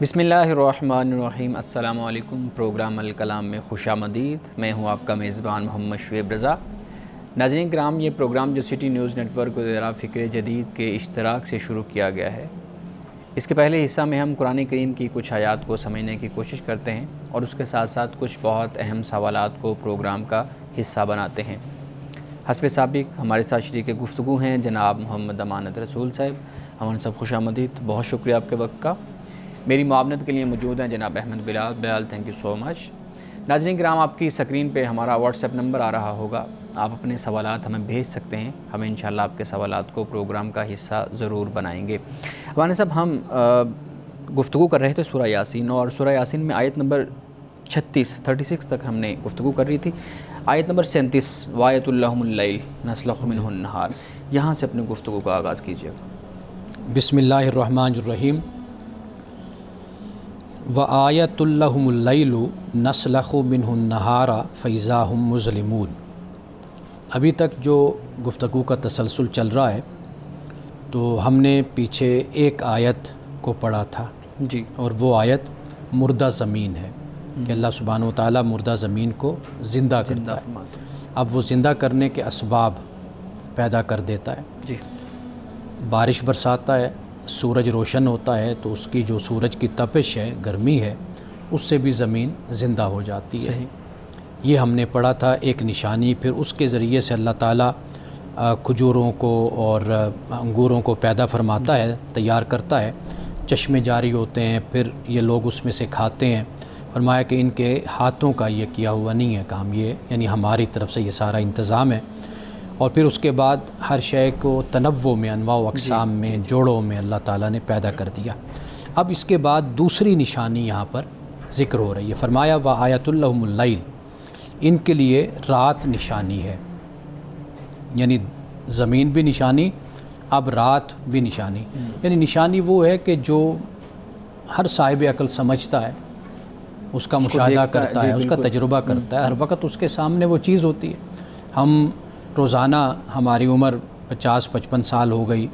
بسم اللہ الرحمن الرحیم۔ السلام علیکم۔ پروگرام الکلام میں خوش آمدید۔ میں ہوں آپ کا میزبان محمد شعیب رضا۔ ناظرین کرام، یہ پروگرام جو سٹی نیوز نیٹ ورک وغیرہ فکر جدید کے اشتراک سے شروع کیا گیا ہے، اس کے پہلے حصہ میں ہم قرآن کریم کی کچھ آیات کو سمجھنے کی کوشش کرتے ہیں اور اس کے ساتھ ساتھ کچھ بہت اہم سوالات کو پروگرام کا حصہ بناتے ہیں۔ حسب سابق ہمارے ساتھ شریک گفتگو ہیں جناب محمد امانت رسول صاحب۔ ہمارے سب خوش آمدید، بہت شکریہ آپ کے وقت کا۔ میری معاونت کے لیے موجود ہیں جناب احمد بلال، تھینک یو سو مچ۔ ناظرین کرام، آپ کی اسکرین پہ ہمارا واٹس ایپ نمبر آ رہا ہوگا، آپ اپنے سوالات ہمیں بھیج سکتے ہیں، ہم انشاءاللہ آپ کے سوالات کو پروگرام کا حصہ ضرور بنائیں گے۔ مولانا صاحب، ہم گفتگو کر رہے تھے سورہ یاسین، اور سورہ یاسین میں آیت نمبر 36 تک ہم نے گفتگو کر رہی تھی۔ آیت نمبر 37 وآیۃ لہم اللیل نسلخ منہ النہار، یہاں سے اپنے گفتگو کا آغاز کیجیے گا۔ بسم اللہ الرحمن الرحیم۔ وآیۃ لہم اللیل نسلخ منہ النہار فإذا ہم مظلمون۔ ابھی تک جو گفتگو کا تسلسل چل رہا ہے، تو ہم نے پیچھے ایک آیت کو پڑھا تھا جی، اور وہ آیت مردہ زمین ہے کہ اللہ سبحانہ و تعالیٰ مردہ زمین کو زندہ کرتا ہے۔ اب وہ زندہ کرنے کے اسباب پیدا کر دیتا ہے۔ جی، بارش برساتا ہے، سورج روشن ہوتا ہے تو اس کی جو سورج کی تپش ہے، گرمی ہے، اس سے بھی زمین زندہ ہو جاتی ہے۔ صحیح۔ یہ ہم نے پڑھا تھا ایک نشانی۔ پھر اس کے ذریعے سے اللہ تعالیٰ کھجوروں کو اور انگوروں کو پیدا فرماتا ہے، تیار کرتا ہے، چشمے جاری ہوتے ہیں، پھر یہ لوگ اس میں سے کھاتے ہیں۔ فرمایا کہ ان کے ہاتھوں کا یہ کیا ہوا نہیں ہے کام، یہ یعنی ہماری طرف سے یہ سارا انتظام ہے۔ اور پھر اس کے بعد ہر شے کو تنوع میں، انواع و اقسام میں، جوڑوں میں اللہ تعالیٰ نے پیدا کر دیا۔ اب اس کے بعد دوسری نشانی یہاں پر ذکر ہو رہی ہے۔ فرمایا وآیۃ لہم اللیل، ان کے لیے رات نشانی ہے، یعنی زمین بھی نشانی، اب رات بھی نشانی۔ یعنی نشانی وہ ہے کہ جو ہر صاحب عقل سمجھتا ہے، اس کا مشاہدہ کرتا ہے، اس کا تجربہ کرتا ہے، ہر وقت اس کے سامنے وہ چیز ہوتی ہے۔ ہم روزانہ، ہماری عمر 50-55 سال ہو گئی،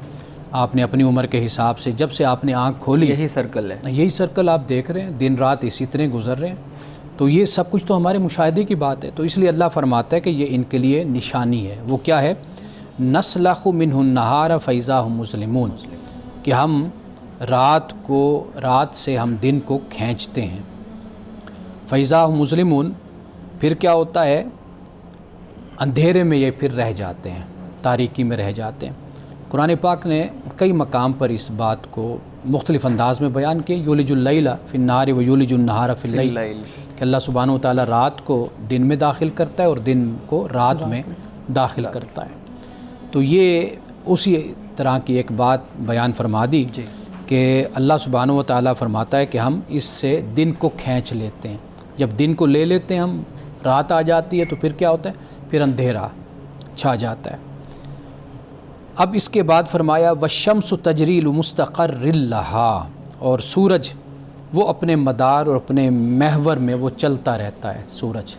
آپ نے اپنی عمر کے حساب سے جب سے آپ نے آنکھ کھولی، یہی سرکل ہے، یہی سرکل آپ دیکھ رہے ہیں، دن رات اسی طرح گزر رہے ہیں۔ تو یہ سب کچھ تو ہمارے مشاہدے کی بات ہے، تو اس لیے اللہ فرماتا ہے کہ یہ ان کے لیے نشانی ہے۔ وہ کیا ہے؟ نسلخ منہ النہار فإذا ہم مظلمون، کہ ہم رات سے ہم دن کو کھینچتے ہیں۔ فإذا ہم مظلمون، پھر کیا ہوتا ہے؟ اندھیرے میں یہ پھر رہ جاتے ہیں، تاریکی میں رہ جاتے ہیں۔ قرآن پاک نے کئی مقام پر اس بات کو مختلف انداز میں بیان کیا۔ یولج اللیل فی النہار و یولج النہار فی اللیل، کہ اللہ سبحانہ و تعالیٰ رات کو دن میں داخل کرتا ہے اور دن کو رات میں داخل کرتا ہے۔ تو یہ اسی طرح کی ایک بات بیان فرما دی کہ اللہ سبحانہ و تعالیٰ فرماتا ہے کہ ہم اس سے دن کو کھینچ لیتے ہیں۔ جب دن کو لے لیتے ہیں ہم، رات آ جاتی ہے تو پھر کیا ہوتا ہے؟ پھر اندھیرا چھا جاتا ہے۔ اب اس کے بعد فرمایا والشمس تجری لمستقر لہا، اور سورج وہ اپنے مدار اور اپنے محور میں وہ چلتا رہتا ہے۔ سورج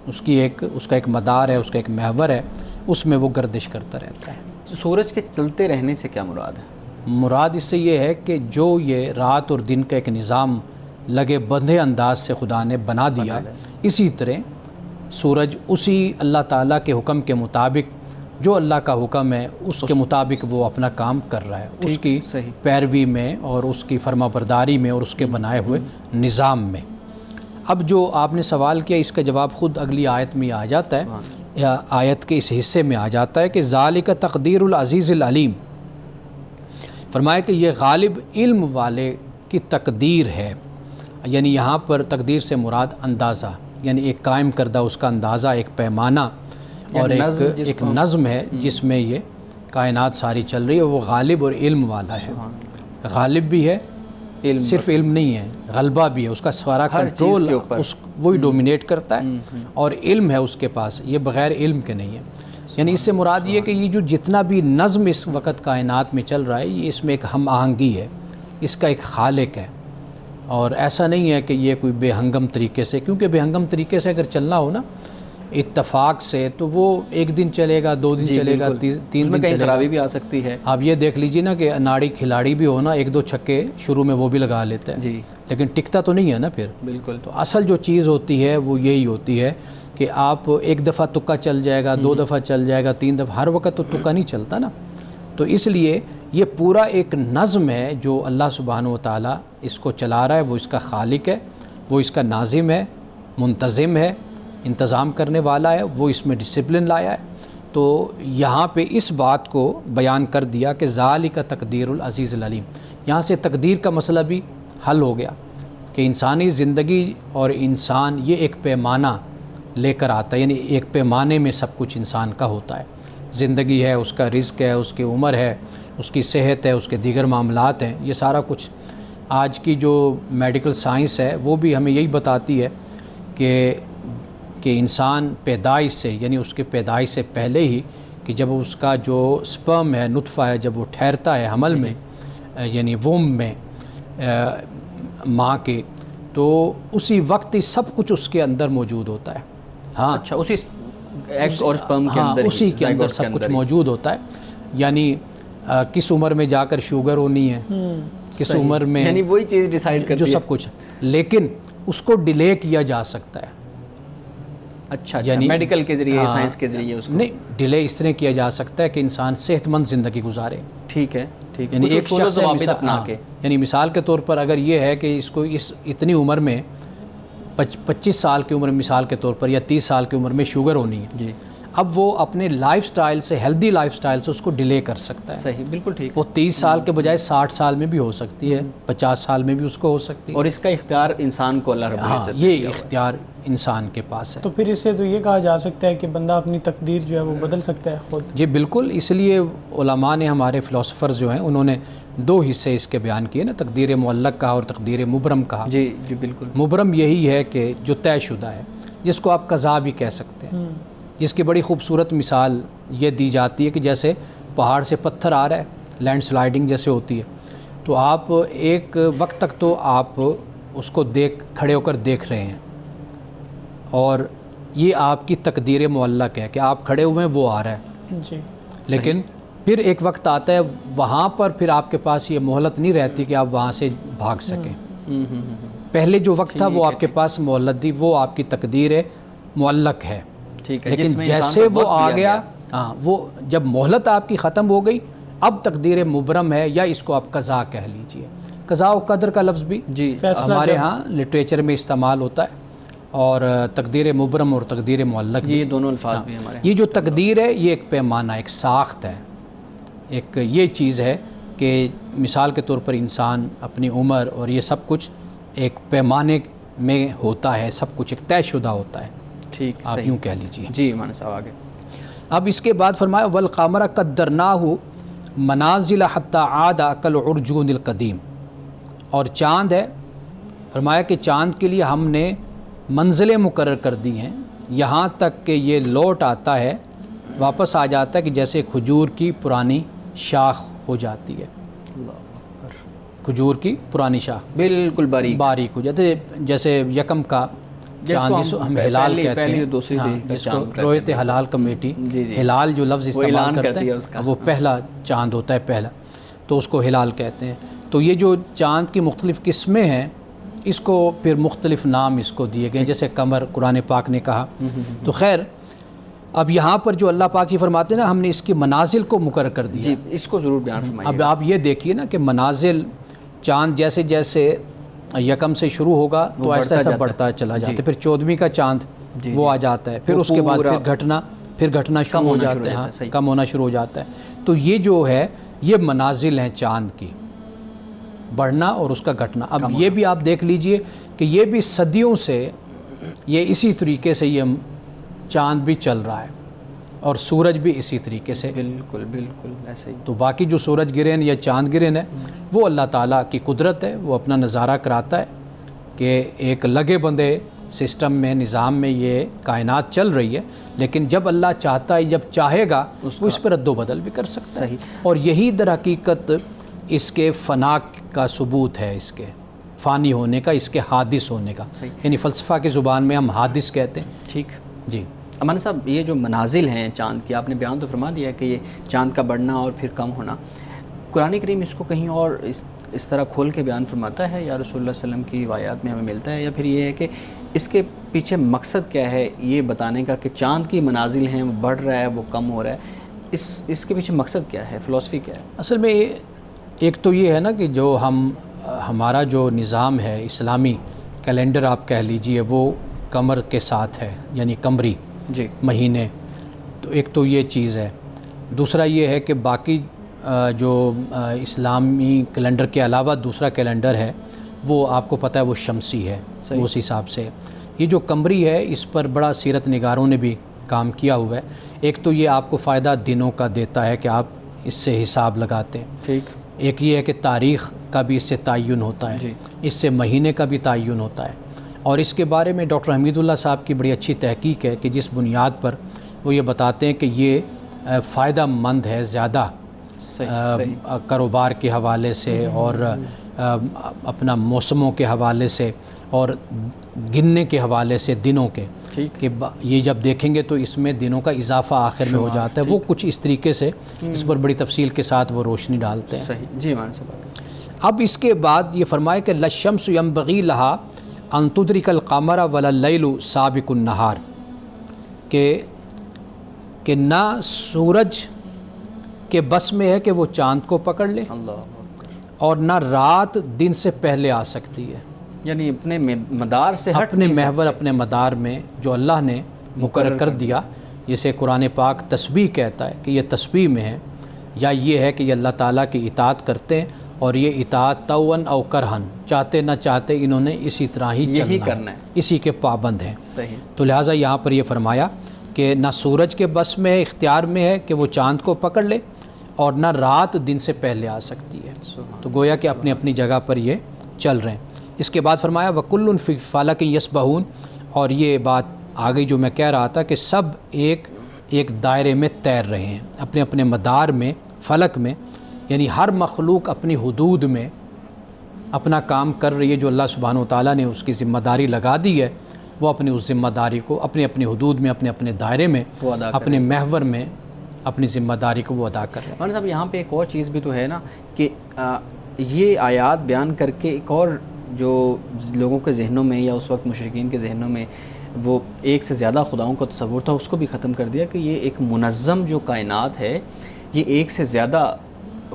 اس کا ایک مدار ہے، اس کا ایک محور ہے، اس میں وہ گردش کرتا رہتا ہے۔ سورج کے چلتے رہنے سے کیا مراد ہے؟ مراد اس سے یہ ہے کہ جو یہ رات اور دن کا ایک نظام لگے بندھے انداز سے خدا نے بنا دیا، اسی طرح سورج اسی اللہ تعالیٰ کے حکم کے مطابق، جو اللہ کا حکم ہے اس کے مطابق وہ اپنا کام کر رہا ہے، اس کی پیروی میں اور اس کی فرما برداری میں اور اس کے بنائے ہوئے نظام میں۔ اب جو آپ نے سوال کیا، اس کا جواب خود اگلی آیت میں آ جاتا ہے، یا آیت کے اس حصے میں آ جاتا ہے کہ ذالک تقدیر العزیز العلیم۔ فرمایا کہ یہ غالب علم والے کی تقدیر ہے، یعنی یہاں پر تقدیر سے مراد اندازہ، یعنی ایک قائم کردہ اس کا اندازہ، ایک پیمانہ اور ایک نظم ہے جس میں یہ کائنات ساری چل رہی ہے۔ وہ غالب اور علم والا ہے، غالب بھی ہے، صرف علم نہیں ہے، غلبہ بھی ہے، اس کا سارا کنٹرول وہی ڈومینیٹ کرتا ہے، اور علم ہے اس کے پاس، یہ بغیر علم کے نہیں ہے۔ یعنی اس سے مراد یہ کہ یہ جو جتنا بھی نظم اس وقت کائنات میں چل رہا ہے، یہ اس میں ایک ہم آہنگی ہے، اس کا ایک خالق ہے، اور ایسا نہیں ہے کہ یہ کوئی بے ہنگم طریقے سے، کیونکہ بے ہنگم طریقے سے اگر چلنا ہو نا، اتفاق سے تو وہ ایک دن چلے گا، 2 دن چلے گا، 3 دن کہیں چلے گا. خرابی بھی آ سکتی ہے. آپ یہ دیکھ لیجیے نا کہ اناڑی کھلاڑی بھی ہو نا، 1-2 چھکے شروع میں وہ بھی لگا لیتے ہیں، جی لیکن ٹکتا تو نہیں ہے نا پھر. بالکل. تو اصل جو چیز ہوتی ہے وہ یہی ہوتی ہے کہ آپ ایک دفعہ تکا چل جائے گا، 2 دفعہ چل جائے گا، 3 دفعہ، ہر وقت تو تکا نہیں چلتا نا. تو اس لیے یہ پورا ایک نظم ہے جو اللہ سبحانہ و تعالیٰ اس کو چلا رہا ہے. وہ اس کا خالق ہے، وہ اس کا ناظم ہے، منتظم ہے، انتظام کرنے والا ہے، وہ اس میں ڈسپلن لایا ہے. تو یہاں پہ اس بات کو بیان کر دیا کہ ذالک تقدیر العزیز العلیم. یہاں سے تقدیر کا مسئلہ بھی حل ہو گیا کہ انسانی زندگی اور انسان یہ ایک پیمانہ لے کر آتا ہے، یعنی ایک پیمانے میں سب کچھ انسان کا ہوتا ہے. زندگی ہے، اس کا رزق ہے، اس کی عمر ہے، اس کی صحت ہے، اس کے دیگر معاملات ہیں، یہ سارا کچھ. آج کی جو میڈیکل سائنس ہے وہ بھی ہمیں یہی بتاتی ہے کہ انسان پیدائش سے، یعنی اس کے پیدائش سے پہلے ہی، کہ جب اس کا جو سپرم ہے، نطفہ ہے، جب وہ ٹھہرتا ہے حمل میں، یعنی ووم میں ماں کے، تو اسی وقت ہی سب کچھ اس کے اندر موجود ہوتا ہے. ہاں اچھا، اسی ایگ اور سپرم کے اندر، اسی کے اندر سب کچھ موجود ہوتا ہے. یعنی کس عمر میں جا کر شوگر ہونی ہے، کس عمر میں، یعنی وہی چیز ڈیسائیڈ کرتی ہے جو سب کچھ ہے، لیکن اس کو ڈیلے کیا جا سکتا ہے. اچھا، یعنی میڈیکل کے ذریعے، سائنس کے ذریعے اس کو نہیں، ڈیلے اس طرح کیا جا سکتا ہے کہ انسان صحت مند زندگی گزارے. ٹھیک ہے، ٹھیک ہے. یعنی ایک شخص یعنی مثال کے طور پر اگر یہ ہے کہ اس کو اتنی عمر میں 25 سال کی عمر، مثال کے طور پر، یا 30 سال کی عمر میں شوگر ہونی ہے، جی، اب وہ اپنے لائف سٹائل سے، ہیلدی لائف سٹائل سے اس کو ڈیلے کر سکتا ہے. صحیح، بالکل ٹھیک. وہ 30 سال کے بجائے 60 سال میں بھی ہو سکتی ہے، 50 سال میں بھی اس کو ہو سکتی ہے. اور اس کا اختیار انسان کو اللہ رب العزت نے یہ دیا ہوا ہے. اختیار انسان کے پاس ہے. تو پھر اس سے تو یہ کہا جا سکتا ہے کہ بندہ اپنی تقدیر جو ہے وہ بدل سکتا ہے خود. جی بالکل. اس لیے علماء نے، ہمارے فلاسفرز جو ہیں، انہوں نے 2 حصے اس کے بیان کیے نا، تقدیر معلق کہا اور تقدیر مبرم کہا. جی جی بالکل. مبرم یہی ہے کہ جو طے شدہ ہے، جس کو آپ قضا بھی کہہ سکتے ہیں، جس کی بڑی خوبصورت مثال یہ دی جاتی ہے کہ جیسے پہاڑ سے پتھر آ رہا ہے، لینڈ سلائڈنگ جیسے ہوتی ہے، تو آپ ایک وقت تک تو آپ اس کو کھڑے ہو کر دیکھ رہے ہیں، اور یہ آپ کی تقدیر معلق ہے کہ آپ کھڑے ہوئے ہیں، وہ آ رہا ہے. جی. لیکن پھر ایک وقت آتا ہے، وہاں پر پھر آپ کے پاس یہ مہلت نہیں رہتی کہ آپ وہاں سے بھاگ سکیں. پہلے جو وقت تھا وہ آپ کے پاس مہلت دی، وہ آپ کی تقدیر معلق ہے. لیکن جیسے وہ آ گیا، وہ جب مہلت آپ کی ختم ہو گئی، اب تقدیر مبرم ہے، یا اس کو آپ قضا کہہ لیجئے. قضا و قدر کا لفظ بھی ہمارے ہاں لٹریچر میں استعمال ہوتا ہے، اور تقدیر مبرم اور تقدیر معلق، یہ دونوں الفاظ بھی ہمارے. یہ جو تقدیر ہے یہ ایک پیمانہ، ایک ساخت ہے، ایک یہ چیز ہے کہ مثال کے طور پر انسان اپنی عمر اور یہ سب کچھ ایک پیمانے میں ہوتا ہے، سب کچھ ایک طے شدہ ہوتا ہے. ٹھیک، آپ یوں کہہ لیجئے. جی مولانا صاحب آگے. اب اس کے بعد فرمایا والقمر قدرناہ منازل حتی عاد کالعرجون القدیم. اور چاند ہے، فرمایا کہ چاند کے لیے ہم نے منزلیں مقرر کر دی ہیں، یہاں تک کہ یہ لوٹ آتا ہے، واپس آ جاتا ہے کہ جیسے کھجور کی پرانی شاخ ہو جاتی ہے. کھجور کی پرانی شاخ بالکل باریک ہو جاتے، جیسے یکم کا چاند جس کو ہم ہلال کہتے ہیں، جس کو رویت ہلال کمیٹی، ہلال جو لفظ استعمال کرتے ہیں وہ پہلا چاند ہوتا ہے، پہلا، تو اس کو ہلال کہتے ہیں. تو یہ جو چاند کی مختلف قسمیں ہیں، اس کو پھر مختلف نام اس کو دیے گئے، جیسے قمر قرآن پاک نے کہا. تو خیر، اب یہاں پر جو اللہ پاک ہی فرماتے ہیں نا، ہم نے اس کی منازل کو مقرر کر دیا. جی اس کو ضرور بیان فرمائیے. اب آپ یہ دیکھیے نا کہ منازل، چاند جیسے جیسے یکم سے شروع ہوگا تو ایسا ایسا بڑھتا چلا جاتا ہے، پھر 14ویں کا چاند وہ آ جاتا ہے، پھر اس کے بعد پھر گھٹنا شروع ہو جاتا ہے، ہاں کم ہونا شروع ہو جاتا ہے. تو یہ جو ہے یہ منازل ہیں چاند کی، بڑھنا اور اس کا گھٹنا. اب یہ بھی آپ دیکھ لیجئے کہ یہ بھی صدیوں سے یہ اسی طریقے سے یہ چاند بھی چل رہا ہے، اور سورج بھی اسی طریقے سے. بالکل بالکل ایسے ہی. تو باقی جو سورج گرہن یا چاند گرہن ہے وہ اللہ تعالیٰ کی قدرت ہے، وہ اپنا نظارہ کراتا ہے کہ ایک لگے بندے سسٹم میں، نظام میں یہ کائنات چل رہی ہے، لیکن جب اللہ چاہتا ہے، جب چاہے گا وہ اس پر رد و بدل بھی کر سکتا ہے. اور یہی در حقیقت اس کے فنا کا ثبوت ہے، اس کے فانی ہونے کا، اس کے حادث ہونے کا. یعنی فلسفہ کی زبان میں ہم حادث کہتے ہیں. ٹھیک. جی امان صاحب یہ جو منازل ہیں چاند کی، آپ نے بیان تو فرما دیا کہ یہ چاند کا بڑھنا اور پھر کم ہونا، قرآن کریم اس کو کہیں اور اس طرح کھول کے بیان فرماتا ہے یا رسول اللہ صلی اللہ علیہ وسلم کی روایات میں ہمیں ملتا ہے، یا پھر یہ ہے کہ اس کے پیچھے مقصد کیا ہے یہ بتانے کا کہ چاند کی منازل ہیں وہ بڑھ رہا ہے وہ کم ہو رہا ہے، اس کے پیچھے مقصد کیا ہے، فلسفی کیا ہے؟ اصل میں ایک تو یہ ہے نا کہ جو ہمارا جو نظام ہے اسلامی کیلنڈر آپ کہہ لیجئے وہ قمر کے ساتھ ہے، یعنی قمری جی مہینے، تو ایک تو یہ چیز ہے۔ دوسرا یہ ہے کہ باقی جو اسلامی کیلنڈر کے علاوہ دوسرا کیلنڈر ہے وہ آپ کو پتہ ہے وہ شمسی ہے، اس حساب سے یہ جو قمری ہے اس پر بڑا سیرت نگاروں نے بھی کام کیا ہوا ہے۔ ایک تو یہ آپ کو فائدہ دنوں کا دیتا ہے کہ آپ اس سے حساب لگاتے ہیں، ٹھیک، ایک یہ ہے کہ تاریخ کا بھی اس سے تعین ہوتا ہے، اس سے مہینے کا بھی تعین ہوتا ہے، اور اس کے بارے میں ڈاکٹر حمید اللہ صاحب کی بڑی اچھی تحقیق ہے کہ جس بنیاد پر وہ یہ بتاتے ہیں کہ یہ فائدہ مند ہے زیادہ کاروبار کے حوالے سے اور اپنا موسموں کے حوالے سے اور گننے کے حوالے سے دنوں کے، کہ یہ جب دیکھیں گے تو اس میں دنوں کا اضافہ آخر میں ہو جاتا ہے، وہ کچھ اس طریقے سے اس پر بڑی تفصیل کے ساتھ وہ روشنی ڈالتے ہیں۔ صحیح جی مان صاحب۔ اب اس کے بعد یہ فرمائے کہ لَلشَّمْسُ يَنبَغِي لَهَا أَن تُدْرِكَ الْقَمَرَ وَلَا اللَّيْلُ سَابِقُ النَّهَارِ، کہ نہ سورج کے بس میں ہے کہ وہ چاند کو پکڑ لے اور نہ رات دن سے پہلے آ سکتی ہے، یعنی اپنے مدار سے ہٹ اپنے محور اپنے مدار میں جو اللہ نے مقرر کر دیا، جسے قرآن پاک تسبیح کہتا ہے کہ یہ تسبیح میں ہے، یا یہ ہے کہ یہ اللہ تعالیٰ کی اطاعت کرتے ہیں اور یہ اطاعت طوعاً او کرہن، چاہتے نہ چاہتے انہوں نے اسی طرح ہی چلنا ہے، اسی کے پابند ہیں۔ صحیح۔ تو لہٰذا یہاں پر یہ فرمایا کہ نہ سورج کے بس میں اختیار میں ہے کہ وہ چاند کو پکڑ لے اور نہ رات دن سے پہلے آ سکتی ہے، تو گویا کہ اپنی اپنی جگہ پر یہ چل رہے ہیں۔ اس کے بعد فرمایا وَكُلٌّ فِي فَلَكٍ يَسْبَحُونَ، اور یہ بات آ گئی جو میں کہہ رہا تھا کہ سب ایک دائرے میں تیر رہے ہیں اپنے اپنے مدار میں، فلک میں، یعنی ہر مخلوق اپنی حدود میں اپنا کام کر رہی ہے، جو اللہ سبحانہ وتعالیٰ نے اس کی ذمہ داری لگا دی ہے، وہ اپنی اس ذمہ داری کو اپنے اپنے حدود میں، اپنے اپنے دائرے میں، اپنے محور میں اپنی ذمہ داری کو وہ ادا کر رہے ہیں۔ مولانا صاحب یہاں پہ ایک اور چیز بھی تو ہے نا کہ یہ آیات بیان کر کے ایک اور جو لوگوں کے ذہنوں میں یا اس وقت مشرکین کے ذہنوں میں وہ ایک سے زیادہ خداؤں کا تصور تھا، اس کو بھی ختم کر دیا کہ یہ ایک منظم جو کائنات ہے، یہ ایک سے زیادہ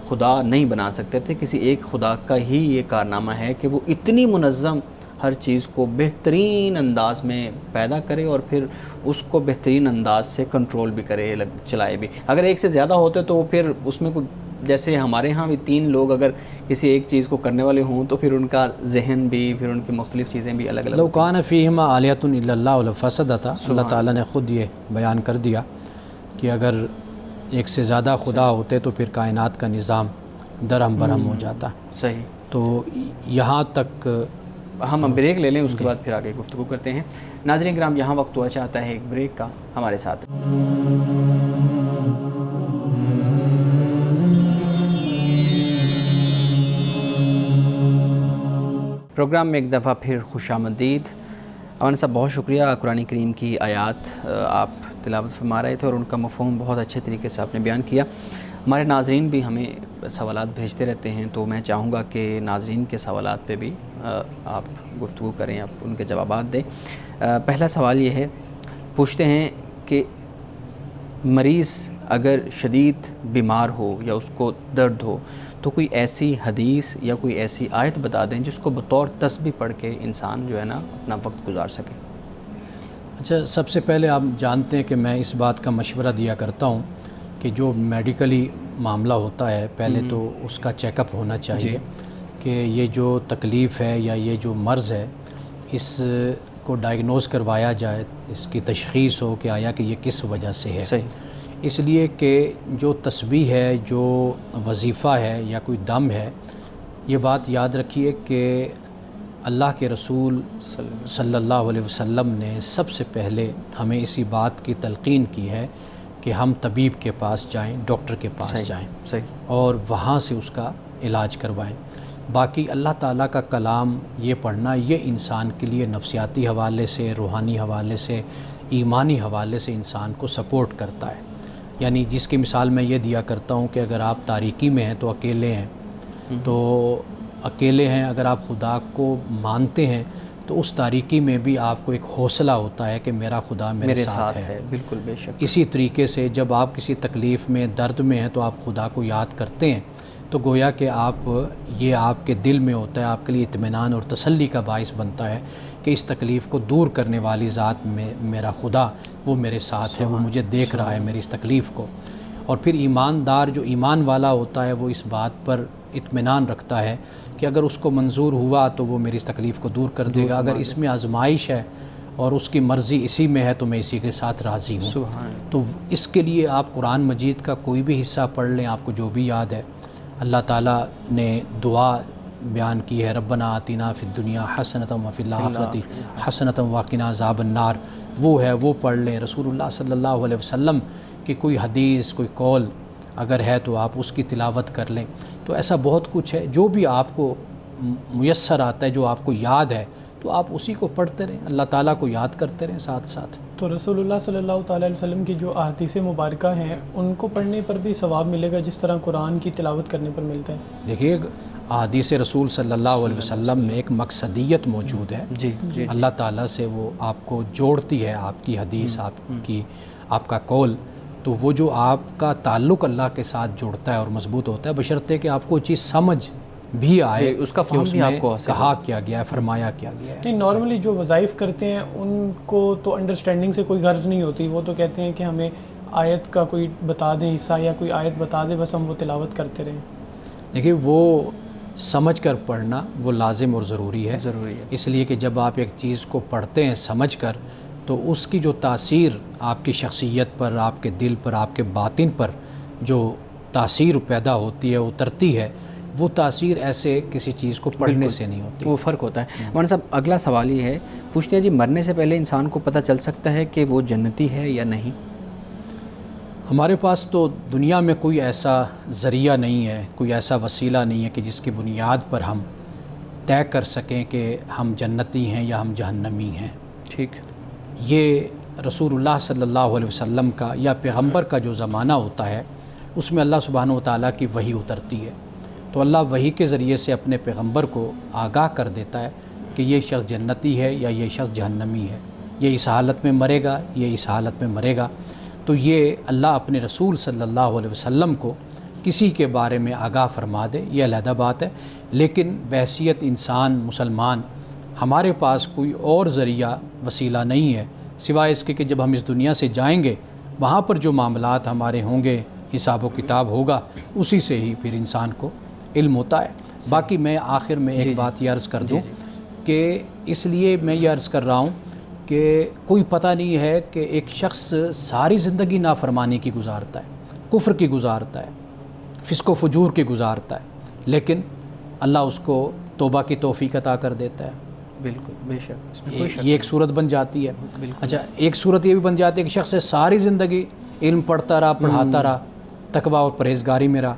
خدا نہیں بنا سکتے تھے، کسی ایک خدا کا ہی یہ کارنامہ ہے کہ وہ اتنی منظم ہر چیز کو بہترین انداز میں پیدا کرے اور پھر اس کو بہترین انداز سے کنٹرول بھی کرے، چلائے بھی۔ اگر ایک سے زیادہ ہوتے تو پھر اس میں کوئی، جیسے ہمارے ہاں بھی 3 لوگ اگر کسی ایک چیز کو کرنے والے ہوں تو پھر ان کا ذہن بھی، پھر ان کی مختلف چیزیں بھی الگ الگ۔ لو کان فیہما آلیۃ الا اللہ لفسدتا، اللہ تعالیٰ نے خود یہ بیان کر دیا کہ اگر ایک سے زیادہ خدا ہوتے تو پھر کائنات کا نظام درہم برہم ہو جاتا۔ صحیح۔ تو یہاں تک ہم بریک لے لیں، اس کے بعد پھر آگے گفتگو کرتے ہیں۔ ناظرین کرام، یہاں وقت ہوا چاہتا ہے ایک بریک کا، ہمارے ساتھ۔ پروگرام میں ایک دفعہ پھر خوش آمدید۔ امان صاحب بہت شکریہ، قرآن کریم کی آیات آپ تلاوت فرما رہے تھے اور ان کا مفہوم بہت اچھے طریقے سے آپ نے بیان کیا۔ ہمارے ناظرین بھی ہمیں سوالات بھیجتے رہتے ہیں، تو میں چاہوں گا کہ ناظرین کے سوالات پہ بھی آپ گفتگو کریں، آپ ان کے جوابات دیں۔ پہلا سوال یہ ہے، پوچھتے ہیں کہ مریض اگر شدید بیمار ہو یا اس کو درد ہو تو کوئی ایسی حدیث یا کوئی ایسی آیت بتا دیں جس کو بطور تسبیح پڑھ کے انسان جو ہے نا اپنا وقت گزار سکے۔ اچھا، سب سے پہلے آپ جانتے ہیں کہ میں اس بات کا مشورہ دیا کرتا ہوں کہ جو میڈیکلی معاملہ ہوتا ہے پہلے تو اس کا چیک اپ ہونا چاہیے کہ یہ جو تکلیف ہے یا یہ جو مرض ہے اس کو ڈائگنوز کروایا جائے، اس کی تشخیص ہو کہ آیا کہ یہ کس وجہ سے ہے۔ صحیح۔ اس لیے کہ جو تسبیح ہے، جو وظیفہ ہے یا کوئی دم ہے، یہ بات یاد رکھیے کہ اللہ کے رسول صلی اللہ علیہ وسلم نے سب سے پہلے ہمیں اسی بات کی تلقین کی ہے کہ ہم طبیب کے پاس جائیں، ڈاکٹر کے پاس جائیں اور وہاں سے اس کا علاج کروائیں۔ باقی اللہ تعالیٰ کا کلام یہ پڑھنا، یہ انسان کے لیے نفسیاتی حوالے سے، روحانی حوالے سے، ایمانی حوالے سے انسان کو سپورٹ کرتا ہے. یعنی جس کی مثال میں یہ دیا کرتا ہوں کہ اگر آپ تاریکی میں ہیں تو اکیلے ہیں، تو اکیلے ہیں، اگر آپ خدا کو مانتے ہیں تو اس تاریکی میں بھی آپ کو ایک حوصلہ ہوتا ہے کہ میرا خدا میرے ساتھ ہے. بالکل بے شک. اسی طریقے سے جب آپ کسی تکلیف میں، درد میں ہیں تو آپ خدا کو یاد کرتے ہیں تو گویا کہ یہ آپ کے دل میں ہوتا ہے، آپ کے لیے اطمینان اور تسلی کا باعث بنتا ہے کہ اس تکلیف کو دور کرنے والی ذات میں میرا خدا وہ میرے ساتھ ہے، وہ مجھے دیکھ رہا ہے میری اس تکلیف کو. اور پھر ایماندار جو ایمان والا ہوتا ہے وہ اس بات پر اطمینان رکھتا ہے کہ اگر اس کو منظور ہوا تو وہ میری اس تکلیف کو دور کر دے گا، اگر اس میں آزمائش ہے اور اس کی مرضی اسی میں ہے تو میں اسی کے ساتھ راضی ہوں. تو اس کے لیے آپ قرآن مجید کا کوئی بھی حصہ پڑھ لیں، آپ کو جو بھی یاد ہے. اللہ تعالیٰ نے دعا بیان کی ہے، ربنا آتنا فی الدنیا حسنۃ وفی الآخرۃ حسنۃ وقنا عذاب النار، وہ ہے، وہ پڑھ لیں. رسول اللہ صلی اللہ علیہ وسلم کی کوئی حدیث، کوئی قول اگر ہے تو آپ اس کی تلاوت کر لیں. تو ایسا بہت کچھ ہے جو بھی آپ کو میسر آتا ہے، جو آپ کو یاد ہے تو آپ اسی کو پڑھتے رہیں، اللہ تعالیٰ کو یاد کرتے رہیں ساتھ ساتھ. تو رسول اللہ صلی اللہ تعالیٰ علیہ وسلم کی جو احادیث مبارکہ ہیں ان کو پڑھنے پر بھی ثواب ملے گا جس طرح قرآن کی تلاوت کرنے پر ملتا ہے؟ دیکھیے احادیث رسول صلی اللہ علیہ وسلم میں ایک مقصدیت موجود ہے. جی اللہ تعالیٰ سے وہ آپ کو جوڑتی ہے، آپ کی حدیث، آپ کا قول، تو وہ جو آپ کا تعلق اللہ کے ساتھ جوڑتا ہے اور مضبوط ہوتا ہے، بشرطے کہ آپ کو چیز سمجھ بھی آئے، اس کا فہم بھی آپ کو کہا کیا گیا ہے، فرمایا کیا گیا ہے. نہیں، نارملی جو وظائف کرتے ہیں ان کو تو انڈرسٹینڈنگ سے کوئی غرض نہیں ہوتی، وہ تو کہتے ہیں کہ ہمیں آیت کا کوئی بتا دیں حصہ یا کوئی آیت بتا دے، بس ہم وہ تلاوت کرتے رہیں. دیکھیے وہ سمجھ کر پڑھنا وہ لازم اور ضروری ہے. اس لیے کہ جب آپ ایک چیز کو پڑھتے ہیں سمجھ کر تو اس کی جو تاثیر آپ کی شخصیت پر، آپ کے دل پر، آپ کے باطن پر جو تاثیر پیدا ہوتی ہے، اترتی ہے، وہ تاثیر ایسے کسی چیز کو پڑھنے سے نہیں ہوتی، وہ فرق ہوتا ہے. مولانا صاحب اگلا سوال یہ ہے، پوچھتے ہیں جی مرنے سے پہلے انسان کو پتہ چل سکتا ہے کہ وہ جنتی ہے یا نہیں؟ ہمارے پاس تو دنیا میں کوئی ایسا ذریعہ نہیں ہے، کوئی ایسا وسیلہ نہیں ہے کہ جس کی بنیاد پر ہم طے کر سکیں کہ ہم جنتی ہیں یا ہم جہنمی ہیں. ٹھیک. یہ رسول اللہ صلی اللہ علیہ وسلم کا یا پیغمبر کا جو زمانہ ہوتا ہے اس میں اللہ سبحانہ و تعالیٰ کی وحی اترتی ہے، تو اللہ وحی کے ذریعے سے اپنے پیغمبر کو آگاہ کر دیتا ہے کہ یہ شخص جنتی ہے یا یہ شخص جہنمی ہے، یہ اس حالت میں مرے گا، یہ اس حالت میں مرے گا. تو یہ اللہ اپنے رسول صلی اللہ علیہ وسلم کو کسی کے بارے میں آگاہ فرما دے، یہ علیحدہ بات ہے. لیکن بحیثیت انسان مسلمان ہمارے پاس کوئی اور ذریعہ وسیلہ نہیں ہے سوائے اس کے کہ جب ہم اس دنیا سے جائیں گے وہاں پر جو معاملات ہمارے ہوں گے، حساب و کتاب ہوگا، اسی سے ہی پھر انسان کو علم ہوتا ہے. باقی میں آخر میں ایک بات یہ عرض کر دوں کہ اس لیے میں یہ عرض کر رہا ہوں کہ کوئی پتہ نہیں ہے کہ ایک شخص ساری زندگی نافرمانی کی گزارتا ہے، کفر کی گزارتا ہے، فسق و فجور کی گزارتا ہے، لیکن اللہ اس کو توبہ کی توفیق عطا کر دیتا ہے. بالکل بے شک. یہ ایک صورت بن جاتی ہے. اچھا، ایک صورت یہ بھی بن جاتی ہے کہ شخص ساری زندگی علم پڑھتا رہا، پڑھاتا رہا، تقویٰ اور پرہیزگاری میں رہا،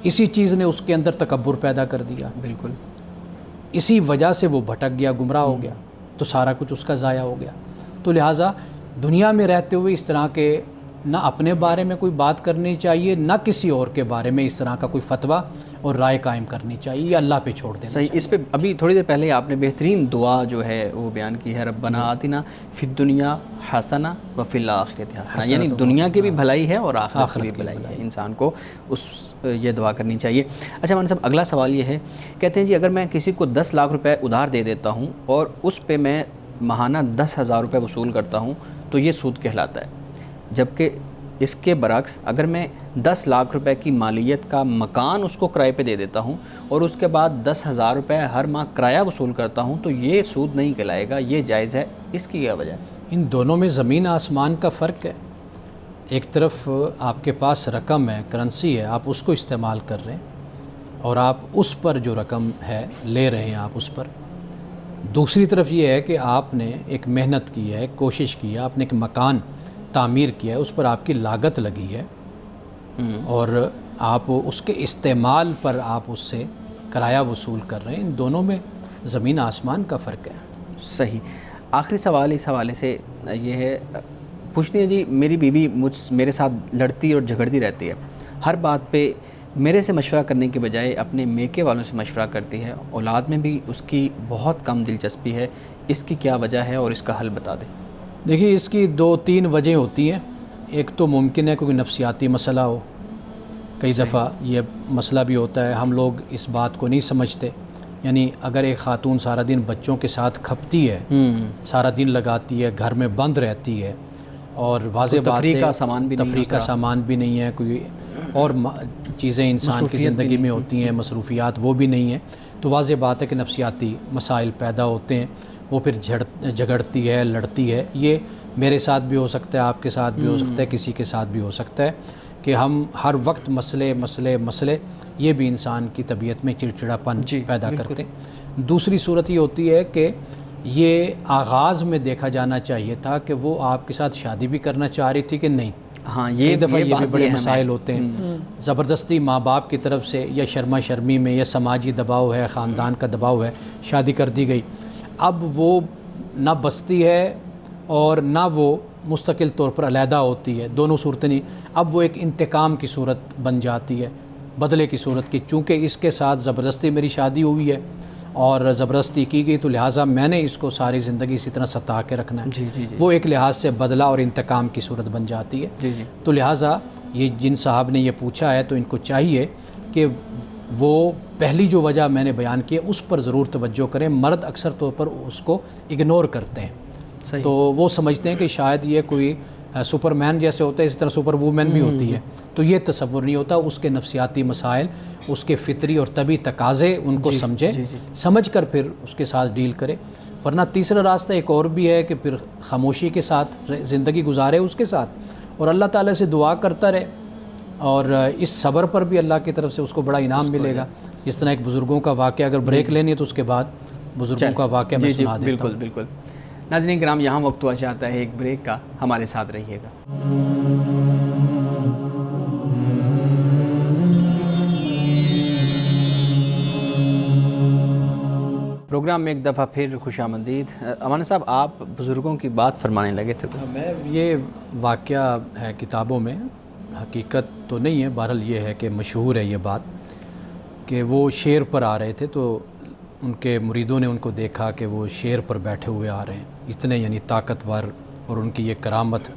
اسی چیز نے اس کے اندر تکبر پیدا کر دیا، بالکل اسی وجہ سے وہ بھٹک گیا، گمراہ ہو گیا، تو سارا کچھ اس کا ضائع ہو گیا. تو لہٰذا دنیا میں رہتے ہوئے اس طرح کے نہ اپنے بارے میں کوئی بات کرنی چاہیے، نہ کسی اور کے بارے میں اس طرح کا کوئی فتویٰ اور رائے قائم کرنی چاہیے، یہ اللہ پہ چھوڑ دینا صحیح. چاہیے. اس پہ ابھی تھوڑی دیر پہلے آپ نے بہترین دعا جو ہے وہ بیان کی ہے، ربنا آتنا فی الدنیا حسنہ وفی الآخرۃ حسنہ، یعنی دنیا کی بھی بھلائی ہے اور آخرت کی بھی بھلائی ہے، انسان کو یہ دعا کرنی چاہیے. اچھا مولانا صاحب اگلا سوال یہ ہے، کہتے ہیں جی اگر میں کسی کو 10 لاکھ روپے ادھار دے دیتا ہوں اور اس پہ میں ماہانہ 10,000 روپے وصول کرتا ہوں تو یہ سود کہلاتا ہے، جبکہ اس کے برعکس اگر میں 10 لاکھ روپے کی مالیت کا مکان اس کو کرائے پہ دے دیتا ہوں اور اس کے بعد 10,000 روپے ہر ماہ کرایہ وصول کرتا ہوں تو یہ سود نہیں کہلائے گا، یہ جائز ہے، اس کی کیا وجہ ہے؟ ان دونوں میں زمین آسمان کا فرق ہے. ایک طرف آپ کے پاس رقم ہے، کرنسی ہے، آپ اس کو استعمال کر رہے ہیں اور آپ اس پر جو رقم ہے لے رہے ہیں آپ اس پر. دوسری طرف یہ ہے کہ آپ نے ایک محنت کی ہے، ایک کوشش کی ہے، آپ نے ایک مکان تعمیر کیا ہے، اس پر آپ کی لاگت لگی ہے اور آپ اس کے استعمال پر آپ اس سے کرایہ وصول کر رہے ہیں. ان دونوں میں زمین آسمان کا فرق ہے. صحیح. آخری سوال اس حوالے سے یہ ہے، پوچھتی ہیں جی میری بیوی میرے ساتھ لڑتی اور جھگڑتی رہتی ہے، ہر بات پہ میرے سے مشورہ کرنے کے بجائے اپنے میکے والوں سے مشورہ کرتی ہے، اولاد میں بھی اس کی بہت کم دلچسپی ہے، اس کی کیا وجہ ہے اور اس کا حل بتا دیں؟ دیکھیے اس کی 2-3 وجہیں ہوتی ہیں. ایک تو ممکن ہے کوئی نفسیاتی مسئلہ ہو. کئی دفعہ یہ مسئلہ بھی ہوتا ہے، ہم لوگ اس بات کو نہیں سمجھتے. یعنی اگر ایک خاتون سارا دن بچوں کے ساتھ کھپتی ہے، سارا دن لگاتی ہے، گھر میں بند رہتی ہے، اور واضح بات ہے تفریح کا سامان بھی نہیں ہے، کوئی اور چیزیں انسان کی زندگی میں ہوتی ہیں، مصروفیات وہ بھی نہیں ہیں، تو واضح بات ہے کہ نفسیاتی مسائل پیدا ہوتے ہیں. وہ پھر جھگڑتی ہے، لڑتی ہے. یہ میرے ساتھ بھی ہو سکتا ہے، آپ کے ساتھ بھی ہو سکتا ہے، کسی کے ساتھ بھی ہو سکتا ہے کہ ہم ہر وقت مسئلے یہ بھی انسان کی طبیعت میں چڑچڑاپن پیدا کرتے ہیں. دوسری صورت یہ ہوتی ہے کہ یہ آغاز میں دیکھا جانا چاہیے تھا کہ وہ آپ کے ساتھ شادی بھی کرنا چاہ رہی تھی کہ نہیں. ہاں یہ دفعہ یہ بھی بڑے مسائل ہوتے ہیں. زبردستی ماں باپ کی طرف سے یا شرما شرمی میں یا سماجی دباؤ ہے، خاندان کا دباؤ ہے، شادی کر دی گئی. اب وہ نہ بستی ہے اور نہ وہ مستقل طور پر علیحدہ ہوتی ہے، دونوں صورتیں نہیں. اب وہ ایک انتقام کی صورت بن جاتی ہے، بدلے کی صورت کی. چونکہ اس کے ساتھ زبردستی میری شادی ہوئی ہے اور زبردستی کی گئی، تو لہٰذا میں نے اس کو ساری زندگی اسی طرح ستا کے رکھنا ہے. وہ ایک لحاظ سے بدلہ اور انتقام کی صورت بن جاتی ہے. تو لہٰذا یہ جن صاحب نے یہ پوچھا ہے تو ان کو چاہیے کہ وہ پہلی جو وجہ میں نے بیان کی ہے اس پر ضرور توجہ کریں. مرد اکثر طور پر اس کو اگنور کرتے ہیں. تو وہ سمجھتے ہیں کہ شاید یہ کوئی سپر مین جیسے ہوتا ہے، اسی طرح سپر وومن بھی ہوتی ہے. تو یہ تصور نہیں ہوتا. اس کے نفسیاتی مسائل، اس کے فطری اور طبی تقاضے ان کو سمجھے، سمجھ کر پھر اس کے ساتھ ڈیل کرے. ورنہ تیسرا راستہ ایک اور بھی ہے کہ پھر خاموشی کے ساتھ زندگی گزارے اس کے ساتھ، اور اللہ تعالیٰ سے دعا کرتا رہے. اور اس صبر پر بھی اللہ کی طرف سے اس کو بڑا انعام ملے گا. جس طرح ایک بزرگوں کا واقعہ اگر بریک لینی ہے تو اس کے بعد بزرگوں کا واقعہ میں سنا دیتا ہوں. بالکل. ناظرین کرام، یہاں وقت ہوا چاہتا ہے ایک بریک کا، ہمارے ساتھ رہیے گا. پروگرام میں ایک دفعہ پھر خوش آمدید. امانہ صاحب، آپ بزرگوں کی بات فرمانے لگے تھے. میں یہ واقعہ ہے کتابوں میں، حقیقت تو نہیں ہے، بہرحال یہ ہے کہ مشہور ہے یہ بات کہ وہ شیر پر آ رہے تھے تو ان کے مریدوں نے ان کو دیکھا کہ وہ شیر پر بیٹھے ہوئے آ رہے ہیں. اتنے یعنی طاقتور، اور ان کی یہ کرامت،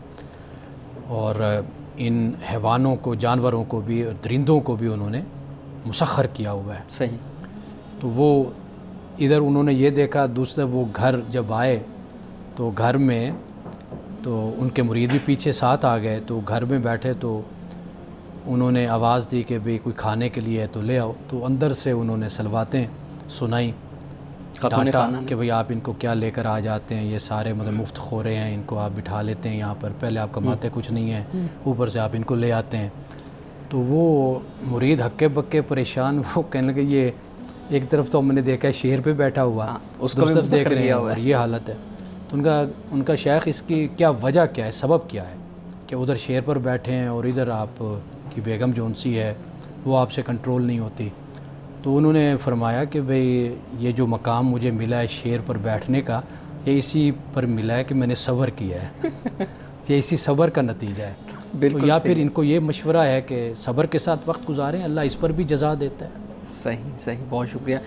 اور ان حیوانوں کو، جانوروں کو بھی، درندوں کو بھی انہوں نے مسخر کیا ہوا ہے. صحیح. تو وہ ادھر انہوں نے یہ دیکھا. دوسرے وہ گھر جب آئے تو گھر میں تو ان کے مرید بھی پیچھے ساتھ آ گئے. تو گھر میں بیٹھے تو انہوں نے آواز دی کہ بھئی کوئی کھانے کے لیے ہے تو لے آؤ. تو اندر سے انہوں نے سلواتیں سنائیں، ڈانٹا کہ بھئی آپ ان کو کیا لے کر آ جاتے ہیں، یہ سارے مطلب مفت خورے ہیں، ان کو آپ بٹھا لیتے ہیں یہاں پر، پہلے آپ کماتے کچھ نہیں ہیں، اوپر سے آپ ان کو لے آتے ہیں. تو وہ مرید ہکے بکے پریشان، وہ کہنے لگے یہ ایک طرف تو ہم نے دیکھا ہے شیر پہ بیٹھا ہوا، اس کو دیکھ رہے ہیں اور یہ حالت ہے. تو ان کا شیخ اس کی کیا وجہ کیا ہے، سبب کیا ہے کہ ادھر شیر پر بیٹھے ہیں اور ادھر آپ کی بیگم جون سی ہے وہ آپ سے کنٹرول نہیں ہوتی. تو انہوں نے فرمایا کہ بھئی یہ جو مقام مجھے ملا ہے شیر پر بیٹھنے کا، یہ اسی پر ملا ہے کہ میں نے صبر کیا ہے. یہ اسی صبر کا نتیجہ ہے. تو یا پھر ان کو یہ مشورہ ہے کہ صبر کے ساتھ وقت گزاریں، اللہ اس پر بھی جزا دیتا ہے. صحیح. بہت شکریہ.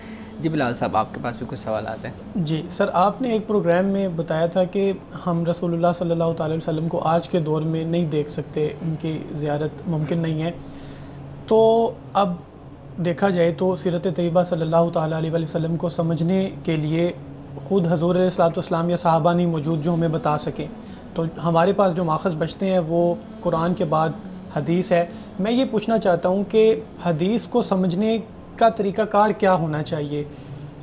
جی بلال صاحب، آپ کے پاس بھی کچھ سوالات ہیں. جی سر، آپ نے ایک پروگرام میں بتایا تھا کہ ہم رسول اللہ صلی اللہ تعالی وسلم کو آج کے دور میں نہیں دیکھ سکتے، ان کی زیارت ممکن نہیں ہے. تو اب دیکھا جائے تو سیرت طیبہ صلی اللہ تعالی علیہ وسلم کو سمجھنے کے لیے خود حضور علیہ الصلوۃ والسلام یا صحابہ نہیں موجود جو ہمیں بتا سکیں. تو ہمارے پاس جو ماخذ بچتے ہیں وہ قرآن کے بعد حدیث ہے. میں یہ پوچھنا چاہتا ہوں کہ حدیث کو سمجھنے کا طریقہ کار کیا ہونا چاہیے؟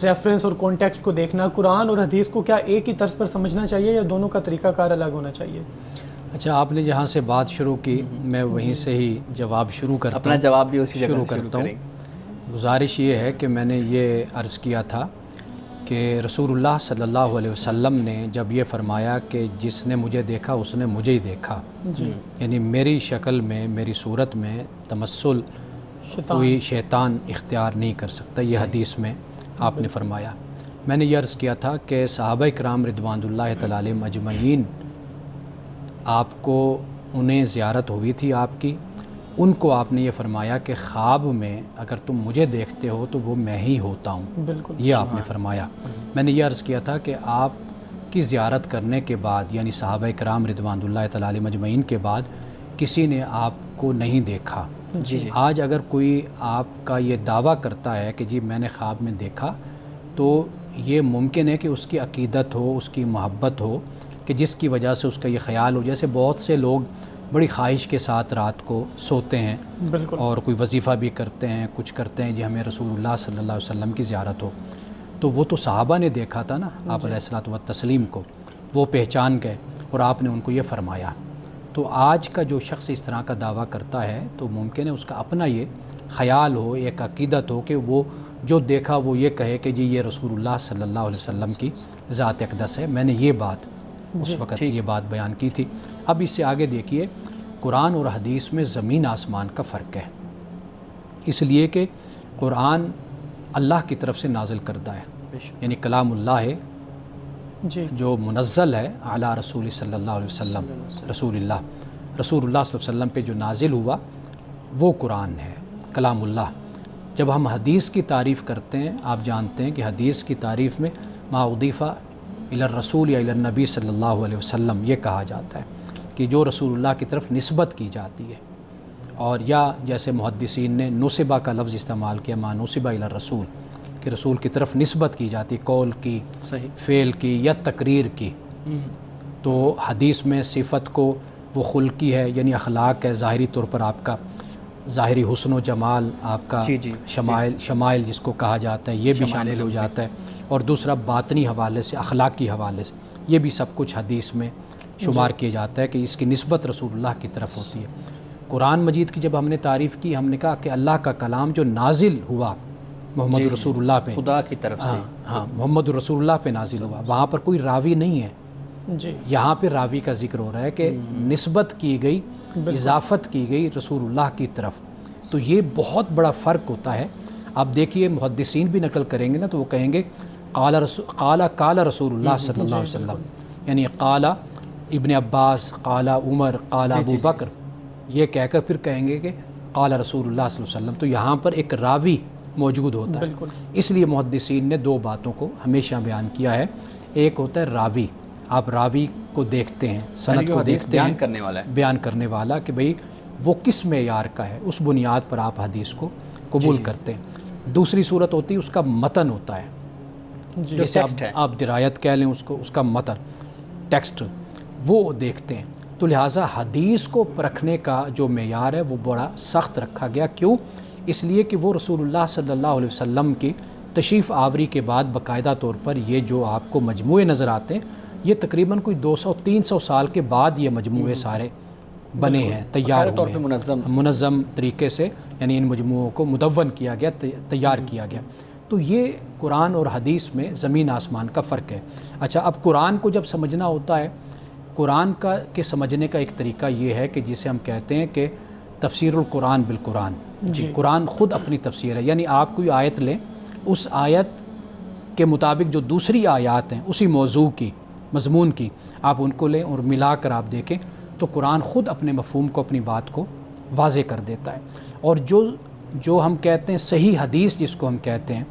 ریفرنس اور کانٹیکسٹ کو دیکھنا، قرآن اور حدیث کو کیا ایک ہی طرز پر سمجھنا چاہیے یا دونوں کا طریقہ کار الگ ہونا چاہیے؟ اچھا، آپ نے جہاں سے بات شروع کی میں وہیں سے ہی جواب شروع کرتا ہوں. اپنا جواب بھی اسی جگہ شروع کرتا ہوں. گزارش یہ ہے کہ میں نے یہ عرض کیا تھا کہ رسول اللہ صلی اللہ علیہ وسلم نے جب یہ فرمایا کہ جس نے مجھے دیکھا اس نے مجھے ہی دیکھا، یعنی میری شکل میں، میری صورت میں تمثل کوئی شیطان اختیار نہیں کر سکتا، یہ حدیث میں آپ نے فرمایا. میں نے یہ عرض کیا تھا کہ صحابہ کرام رضوان اللہ تعالی علیہم اجمعین آپ کو انہیں زیارت ہوئی تھی آپ کی، ان کو آپ نے یہ فرمایا کہ خواب میں اگر تم مجھے دیکھتے ہو تو وہ میں ہی ہوتا ہوں، بالکل یہ آپ نے فرمایا۔ میں نے یہ عرض کیا تھا کہ آپ کی زیارت کرنے کے بعد، یعنی صحابہ کرام رضوان اللہ تعالی علیہم اجمعین کے بعد کسی نے آپ کو نہیں دیکھا۔ جی آج اگر کوئی آپ کا یہ دعویٰ کرتا ہے کہ جی میں نے خواب میں دیکھا، تو یہ ممکن ہے کہ اس کی عقیدت ہو، اس کی محبت ہو، کہ جس کی وجہ سے اس کا یہ خیال ہو، جیسے بہت سے لوگ بڑی خواہش کے ساتھ رات کو سوتے ہیں بالکل، اور کوئی وظیفہ بھی کرتے ہیں، کچھ کرتے ہیں جی ہمیں رسول اللہ صلی اللہ علیہ وسلم کی زیارت ہو، تو وہ تو صحابہ نے دیکھا تھا نا آپ علیہ الصلوۃ والتسلیم کو، وہ پہچان گئے اور آپ نے ان کو یہ فرمایا۔ تو آج کا جو شخص اس طرح کا دعویٰ کرتا ہے تو ممکن ہے اس کا اپنا یہ خیال ہو، ایک عقیدت ہو کہ وہ جو دیکھا وہ یہ کہے کہ جی یہ رسول اللہ صلی اللہ علیہ وسلم کی ذات اقدس ہے۔ میں نے یہ بات اس وقت یہ بات بیان کی تھی۔ اب اس سے آگے دیکھیے، قرآن اور حدیث میں زمین آسمان کا فرق ہے، اس لیے کہ قرآن اللہ کی طرف سے نازل کردہ ہے، یعنی کلام اللہ ہے جی جو منزل ہے اعلیٰ رسول صلی اللہ علیہ وسلم، رسول اللہ صلی اللہ علیہ وسلم پہ جو نازل ہوا وہ قرآن ہے، کلام اللہ۔ جب ہم حدیث کی تعریف کرتے ہیں، آپ جانتے ہیں کہ حدیث کی تعریف میں ما اضیفہ الی الرسول یا الی النبی صلی اللہ علیہ وسلم یہ کہا جاتا ہے کہ جو رسول اللہ کی طرف نسبت کی جاتی ہے، اور یا جیسے محدثین نے نسبہ کا لفظ استعمال کیا، ما نسبہ الی الرسول، کہ رسول کی طرف نسبت کی جاتی، قول کی، فعل کی یا تقریر کی۔ تو حدیث میں صفت کو وہ خلقی ہے، یعنی اخلاق ہے، ظاہری طور پر آپ کا ظاہری حسن و جمال، آپ کا شمائل جس کو کہا جاتا ہے، یہ بھی شامل ہو جاتا ہے، اور دوسرا باطنی حوالے سے، اخلاقی حوالے سے، یہ بھی سب کچھ حدیث میں شمار کیا جاتا ہے کہ اس کی نسبت رسول اللہ کی طرف ہوتی ہے۔ قرآن مجید کی جب ہم نے تعریف کی، ہم نے کہا کہ اللہ کا کلام جو نازل ہوا محمد رسول اللہ پہ، خدا کی طرف سے، ہاں محمد رسول اللہ پہ نازل ہوا، وہاں پر کوئی راوی نہیں ہے، جی یہاں پہ راوی کا ذکر ہو رہا ہے کہ نسبت کی گئی، اضافت کی گئی رسول اللہ کی طرف۔ تو یہ بہت بڑا فرق ہوتا ہے۔ آپ دیکھیے محدثین بھی نقل کریں گے نا تو وہ کہیں گے قال رسول اللہ صلی اللہ علیہ وسلم، یعنی قال ابن عباس، قال عمر، قال ابو بکر، یہ کہہ کر پھر کہیں گے کہ قال رسول اللہ صلی اللہ علیہ وسلم، تو یہاں پر ایک راوی موجود ہوتا ہے۔ اس لیے محدثین نے دو باتوں کو ہمیشہ بیان کیا ہے، ایک ہوتا ہے راوی، آپ راوی کو دیکھتے ہیں، سند کو دیکھتے ہیں، بیان کرنے والا کہ بھئی وہ کس معیار کا ہے، اس بنیاد پر آپ حدیث کو قبول کرتے ہیں۔ دوسری صورت ہوتی ہے اس کا متن ہوتا ہے، جیسے آپ درایت کہہ لیں اس کو، اس کا متن، ٹیکسٹ، وہ دیکھتے ہیں۔ تو لہٰذا حدیث کو پرکھنے کا جو معیار ہے وہ بڑا سخت رکھا گیا۔ کیوں؟ اس لیے کہ وہ رسول اللہ صلی اللہ علیہ وسلم کی تشریف آوری کے بعد باقاعدہ طور پر یہ جو آپ کو مجموعے نظر آتے ہیں، یہ تقریباً کوئی 200-300 سال کے بعد یہ مجموعے سارے بنے ہیں، تیار ہوئے ہیں، منظم طریقے سے، یعنی ان مجموعوں کو مدون کیا گیا، تیار کیا گیا۔ تو یہ قرآن اور حدیث میں زمین آسمان کا فرق ہے۔ اچھا، اب قرآن کو جب سمجھنا ہوتا ہے، قرآن کے سمجھنے کا ایک طریقہ یہ ہے کہ جسے ہم کہتے ہیں کہ تفسیر القرآن بالقرآن، قرآن خود اپنی تفسیر ہے، یعنی آپ کوئی آیت لیں، اس آیت کے مطابق جو دوسری آیات ہیں اسی موضوع کی، مضمون کی، آپ ان کو لیں اور ملا کر آپ دیکھیں تو قرآن خود اپنے مفہوم کو، اپنی بات کو واضح کر دیتا ہے۔ اور جو ہم کہتے ہیں صحیح حدیث جس کو ہم کہتے ہیں،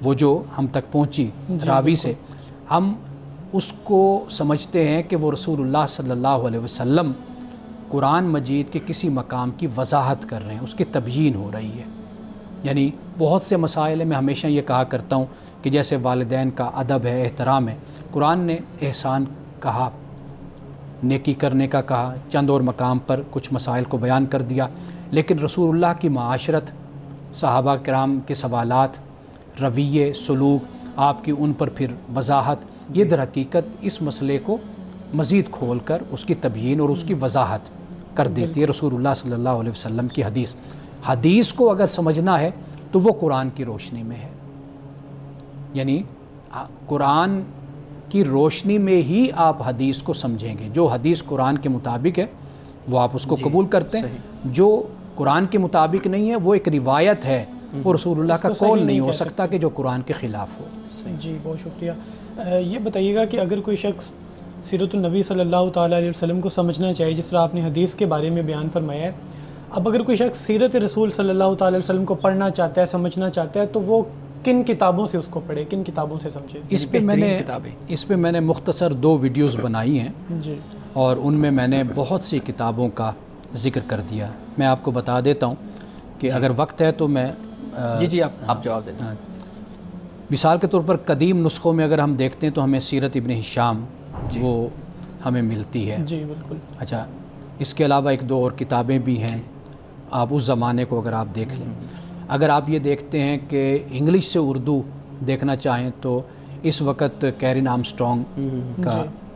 وہ جو ہم تک پہنچی راوی سے، ہم اس کو سمجھتے ہیں کہ وہ رسول اللہ صلی اللہ علیہ وسلم قرآن مجید کے کسی مقام کی وضاحت کر رہے ہیں، اس کی تبیین ہو رہی ہے۔ یعنی بہت سے مسائل میں ہمیشہ یہ کہا کرتا ہوں کہ جیسے والدین کا ادب ہے، احترام ہے، قرآن نے احسان کہا، نیکی کرنے کا کہا، چند اور مقام پر کچھ مسائل کو بیان کر دیا، لیکن رسول اللہ کی معاشرت، صحابہ کرام کے سوالات، رویے، سلوک، آپ کی ان پر پھر وضاحت، یہ در حقیقت اس مسئلے کو مزید کھول کر اس کی تبیین اور اس کی وضاحت کر دیتی ہے رسول اللہ صلی اللہ علیہ وسلم کی حدیث۔ حدیث کو اگر سمجھنا ہے تو وہ قرآن کی روشنی میں ہے، یعنی قرآن کی روشنی میں ہی آپ حدیث کو سمجھیں گے۔ جو حدیث قرآن کے مطابق ہے وہ آپ اس کو قبول کرتے ہیں، جو قرآن کے مطابق نہیں ہے وہ ایک روایت ہے، وہ رسول اللہ کا قول نہیں ہو سکتا کہ جو قرآن کے خلاف ہو۔ جی بہت شکریہ۔ یہ بتائیے گا کہ اگر کوئی شخص سیرت النبی صلی اللہ تعالیٰ علیہ وسلم کو سمجھنا چاہیے، جس طرح آپ نے حدیث کے بارے میں بیان فرمایا ہے. اب اگر کوئی شخص سیرت رسول صلی اللہ تعالیٰ علیہ وسلم کو پڑھنا چاہتا ہے، سمجھنا چاہتا ہے، تو وہ کن کتابوں سے اس کو پڑھے، کن کتابوں سے سمجھے؟ اس پہ میں نے مختصر 2 ویڈیوز بنائی ہیں جی، اور ان میں میں نے بہت سی کتابوں کا ذکر کر دیا. میں آپ کو بتا دیتا ہوں کہ اگر وقت ہے تو میں جی آپ جواب دیں. مثال کے طور پر قدیم نسخوں میں اگر ہم دیکھتے ہیں تو ہمیں سیرت ابن ہشام وہ ہمیں ملتی ہے. جی بالکل. اچھا، اس کے علاوہ 1-2 اور کتابیں بھی ہیں. آپ اس زمانے کو اگر آپ دیکھ لیں، اگر آپ یہ دیکھتے ہیں کہ انگلش سے اردو دیکھنا چاہیں تو اس وقت کیرن آرمسٹرانگ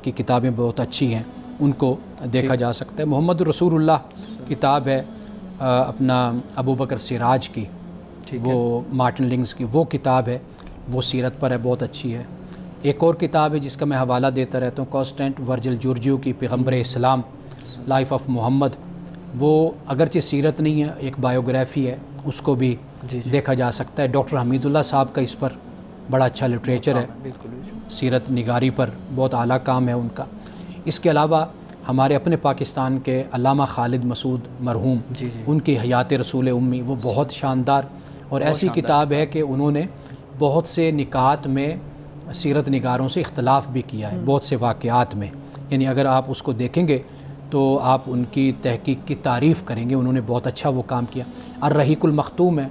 کی کتابیں بہت اچھی ہیں، ان کو دیکھا جا سکتا ہے. محمد رسول اللہ کتاب ہے اپنا ابو بکر سراج کی، وہ مارٹن لنگز کی وہ کتاب ہے، وہ سیرت پر ہے، بہت اچھی ہے. ایک اور کتاب ہے جس کا میں حوالہ دیتا رہتا ہوں، کانسٹینٹ ورجل جورجیو کی پیغمبر اسلام لائف آف محمد. وہ اگرچہ سیرت نہیں ہے، ایک بایوگرافی ہے، اس کو بھی دیکھا جا سکتا ہے. ڈاکٹر حمید اللہ صاحب کا اس پر بڑا اچھا لٹریچر ہے، سیرت نگاری پر بہت اعلیٰ کام ہے ان کا. اس کے علاوہ ہمارے اپنے پاکستان کے علامہ خالد مسعود مرحوم، ان کی حیات رسول امی وہ بہت شاندار اور ایسی کتاب ہے کہ انہوں نے بہت سے نکات میں سیرت نگاروں سے اختلاف بھی کیا ہے، بہت سے واقعات میں. یعنی اگر آپ اس کو دیکھیں گے تو آپ ان کی تحقیق کی تعریف کریں گے، انہوں نے بہت اچھا وہ کام کیا. الرحیق المختوم ہے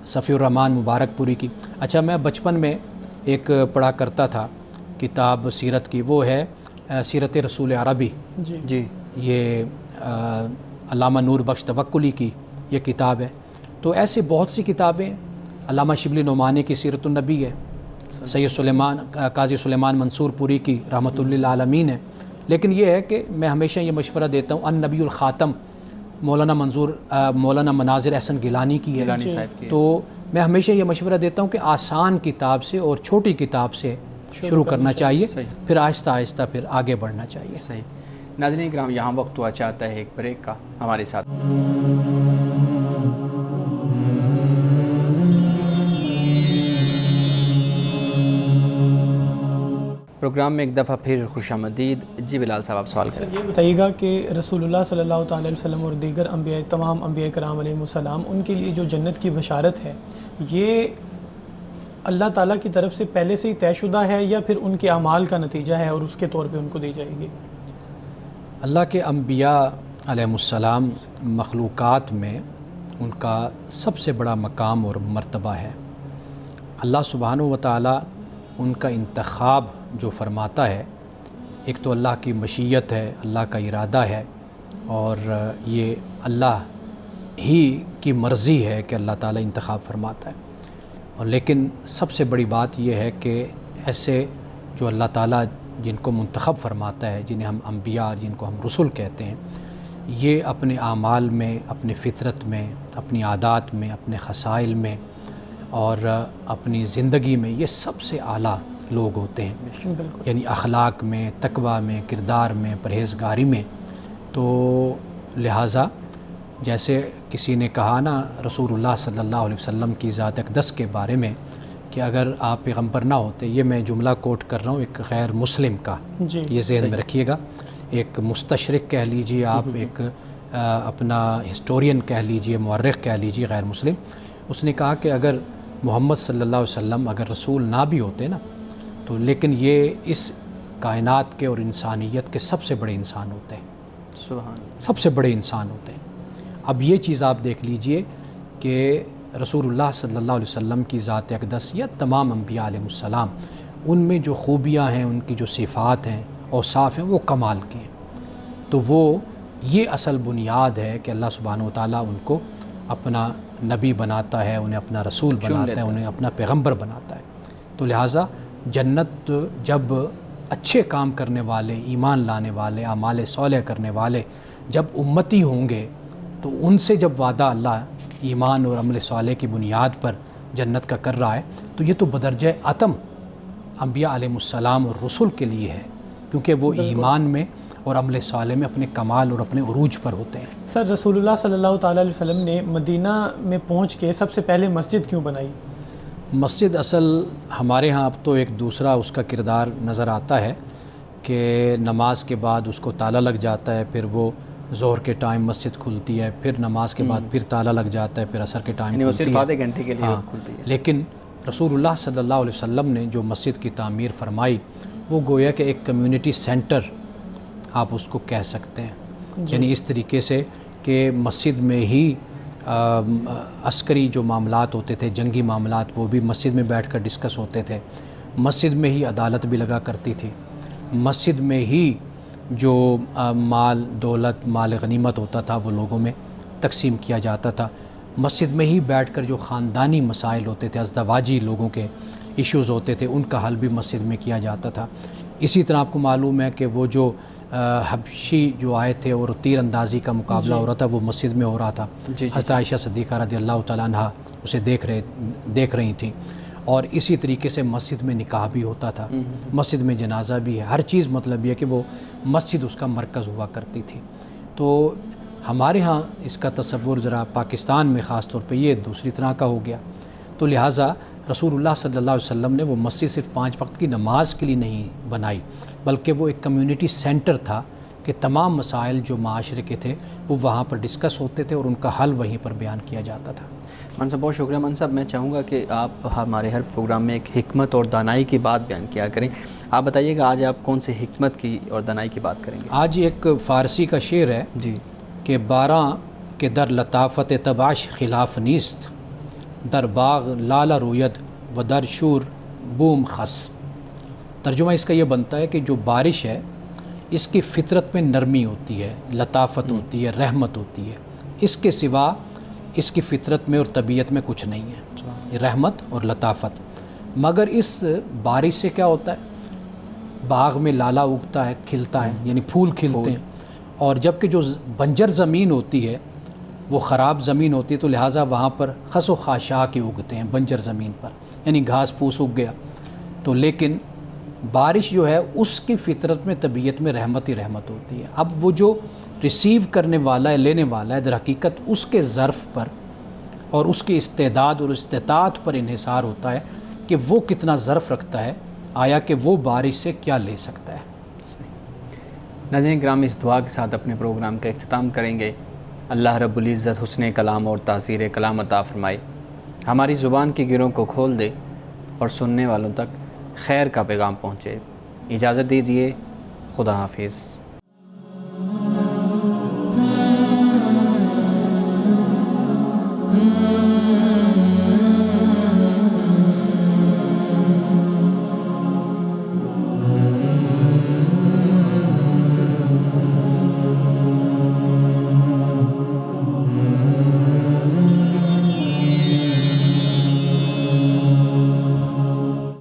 صفی الرحمان مبارک پوری کی. اچھا، میں بچپن میں ایک پڑھا کرتا تھا کتاب سیرت کی، وہ ہے سیرت رسول عربی. جی یہ علامہ نور بخش توکلی کی یہ کتاب ہے. تو ایسے بہت سی کتابیں، علامہ شبلی نعمانی کی سیرت النبی ہے، سید سلیمان قاضی سلیمان منصور پوری کی رحمۃ للعالمین ہے. لیکن یہ ہے کہ میں ہمیشہ یہ مشورہ دیتا ہوں، النبی الخاتم مولانا مناظر احسن گیلانی کی ہے. تو میں ہمیشہ یہ مشورہ دیتا ہوں کہ آسان کتاب سے اور چھوٹی کتاب سے شروع کرنا چاہیے، پھر آہستہ آہستہ پھر آگے بڑھنا چاہیے. صحیح. ناظرین کرام، یہاں وقت ہوا چاہتا ہے ایک بریک کا. ہمارے ساتھ پروگرام میں ایک دفعہ پھر خوش آمدید. جی بلال صاحب، آپ سوال کریں. یہ بتائیے گا کہ رسول اللہ صلی اللہ تعالیٰ علیہ وسلم اور دیگر انبیاء، تمام انبیاء کرام علیہ السلام، ان کے لیے جو جنت کی بشارت ہے، یہ اللہ تعالیٰ کی طرف سے پہلے سے ہی طے شدہ ہے یا پھر ان کے اعمال کا نتیجہ ہے اور اس کے طور پہ ان کو دی جائے گی؟ اللہ کے انبیاء علیہ السلام مخلوقات میں ان کا سب سے بڑا مقام اور مرتبہ ہے. اللہ سبحانہ و تعالیٰ ان کا انتخاب جو فرماتا ہے، ایک تو اللہ کی مشیت ہے، اللہ کا ارادہ ہے، اور یہ اللہ ہی کی مرضی ہے کہ اللہ تعالیٰ انتخاب فرماتا ہے. اور لیکن سب سے بڑی بات یہ ہے کہ ایسے جو اللہ تعالیٰ جن کو منتخب فرماتا ہے، جنہیں ہم انبیاء، جن کو ہم رسول کہتے ہیں، یہ اپنے اعمال میں، اپنے فطرت میں، اپنی عادات میں، اپنے خصائل میں اور اپنی زندگی میں یہ سب سے اعلیٰ لوگ ہوتے ہیں. یعنی اخلاق میں، تقویٰ میں، کردار میں، پرہیزگاری میں. تو لہٰذا جیسے کسی نے کہا نا رسول اللہ صلی اللہ علیہ وسلم کی ذات اقدس کے بارے میں کہ اگر آپ پیغمبر نہ ہوتے، یہ میں جملہ کوٹ کر رہا ہوں ایک غیر مسلم کا، یہ ذہن میں رکھیے گا، ایک مستشرق کہہ لیجئے آپ، ایک اپنا ہسٹورین کہہ لیجئے، مورخ کہہ لیجئے، غیر مسلم. اس نے کہا کہ اگر محمد صلی اللہ علیہ وسلم اگر رسول نہ بھی ہوتے نا تو لیکن یہ اس کائنات کے اور انسانیت کے سب سے بڑے انسان ہوتے ہیں. سبحان، سب سے بڑے انسان ہوتے ہیں. اب یہ چیز آپ دیکھ لیجئے کہ رسول اللہ صلی اللہ علیہ وسلم کی ذات اقدس یا تمام انبیاء علیہ السلام، ان میں جو خوبیاں ہیں، ان کی جو صفات ہیں، اوصاف ہیں، وہ کمال کی ہیں. تو وہ یہ اصل بنیاد ہے کہ اللہ سبحانہ و تعالیٰ ان کو اپنا نبی بناتا ہے، انہیں اپنا رسول بناتا ہے، انہیں اپنا پیغمبر بناتا ہے. تو لہٰذا جنت جب اچھے کام کرنے والے، ایمان لانے والے، اعمال صالح کرنے والے جب امتی ہوں گے تو ان سے جب وعدہ اللہ ایمان اور عمل صالح کی بنیاد پر جنت کا کر رہا ہے تو یہ تو بدرجہ عتم انبیاء علیہ السلام اور رسول کے لیے ہے، کیونکہ وہ ایمان میں اور عمل صالح میں اپنے کمال اور اپنے عروج پر ہوتے ہیں. سر، رسول اللہ صلی اللہ تعالیٰ علیہ وسلم نے مدینہ میں پہنچ کے سب سے پہلے مسجد کیوں بنائی؟ مسجد اصل ہمارے ہاں اب تو ایک دوسرا اس کا کردار نظر آتا ہے کہ نماز کے بعد اس کو تالا لگ جاتا ہے، پھر وہ ظہر کے ٹائم مسجد کھلتی ہے، پھر نماز کے بعد پھر تالا لگ جاتا ہے، پھر عصر کے ٹائم یعنی وہ کھلتی صرف ہے۔ آدھے گھنٹے کے لیے کھلتی ہے۔ لیکن رسول اللہ صلی اللہ علیہ وسلم نے جو مسجد کی تعمیر فرمائی وہ گویا کہ ایک کمیونٹی سینٹر آپ اس کو کہہ سکتے ہیں، یعنی اس طریقے سے کہ مسجد میں ہی عسکری جو معاملات ہوتے تھے، جنگی معاملات، وہ بھی مسجد میں بیٹھ کر ڈسکس ہوتے تھے، مسجد میں ہی عدالت بھی لگا کرتی تھی، مسجد میں ہی جو مال دولت مال غنیمت ہوتا تھا وہ لوگوں میں تقسیم کیا جاتا تھا، مسجد میں ہی بیٹھ کر جو خاندانی مسائل ہوتے تھے، ازدواجی لوگوں کے ایشوز ہوتے تھے، ان کا حل بھی مسجد میں کیا جاتا تھا۔ اسی طرح آپ کو معلوم ہے کہ وہ جو حبشی جو آئے تھے اور تیر اندازی کا مقابلہ ہو رہا تھا وہ مسجد میں ہو رہا تھا۔ حضرت عائشہ صدیقہ رضی اللہ تعالیٰ عنہ اسے دیکھ رہی تھیں، اور اسی طریقے سے مسجد میں نکاح بھی ہوتا تھا، مسجد میں جنازہ بھی ہے، ہر چیز مطلب یہ کہ وہ مسجد اس کا مرکز ہوا کرتی تھی۔ تو ہمارے ہاں اس کا تصور ذرا پاکستان میں خاص طور پہ یہ دوسری طرح کا ہو گیا، تو لہٰذا رسول اللہ صلی اللہ علیہ وسلم نے وہ مسجد صرف 5 وقت کی نماز کے لیے نہیں بنائی، بلکہ وہ ایک کمیونٹی سینٹر تھا کہ تمام مسائل جو معاشرے کے تھے وہ وہاں پر ڈسکس ہوتے تھے اور ان کا حل وہیں پر بیان کیا جاتا تھا۔ من صاحب بہت شکریہ۔ من صاحب میں چاہوں گا کہ آپ ہمارے ہر پروگرام میں ایک حکمت اور دانائی کی بات بیان کیا کریں، آپ بتائیے گا آج آپ کون سی حکمت کی اور دانائی کی بات کریں گے؟ آج ایک فارسی کا شعر ہے جی کہ 12 کے در لطافت تباش خلاف نیست، در باغ لالا روید و در شور بوم خس۔ ترجمہ اس کا یہ بنتا ہے کہ جو بارش ہے اس کی فطرت میں نرمی ہوتی ہے، لطافت ہوتی ہے، رحمت ہوتی ہے، اس کے سوا اس کی فطرت میں اور طبیعت میں کچھ نہیں ہے، یہ رحمت اور لطافت۔ مگر اس بارش سے کیا ہوتا ہے، باغ میں لالا اگتا ہے، کھلتا ہے، یعنی پھول کھلتے ہیں، اور جب کہ جو بنجر زمین ہوتی ہے وہ خراب زمین ہوتی ہے، تو لہٰذا وہاں پر خس و خاشاک اگتے ہیں بنجر زمین پر، یعنی گھاس پھوس اگ گیا۔ تو لیکن بارش جو ہے اس کی فطرت میں طبیعت میں رحمت ہی رحمت ہوتی ہے۔ اب وہ جو ریسیو کرنے والا ہے، لینے والا ہے، در حقیقت اس کے ظرف پر اور اس کی استعداد اور استطاعت پر انحصار ہوتا ہے کہ وہ کتنا ظرف رکھتا ہے، آیا کہ وہ بارش سے کیا لے سکتا ہے۔ ناظرین کرام، اس دعا کے ساتھ اپنے پروگرام کا اختتام کریں گے۔ اللہ رب العزت حسن کلام اور تاثیر کلام عطا فرمائے، ہماری زبان کی گروں کو کھول دے اور سننے والوں تک خیر کا پیغام پہنچے۔ اجازت دیجیے، خدا حافظ۔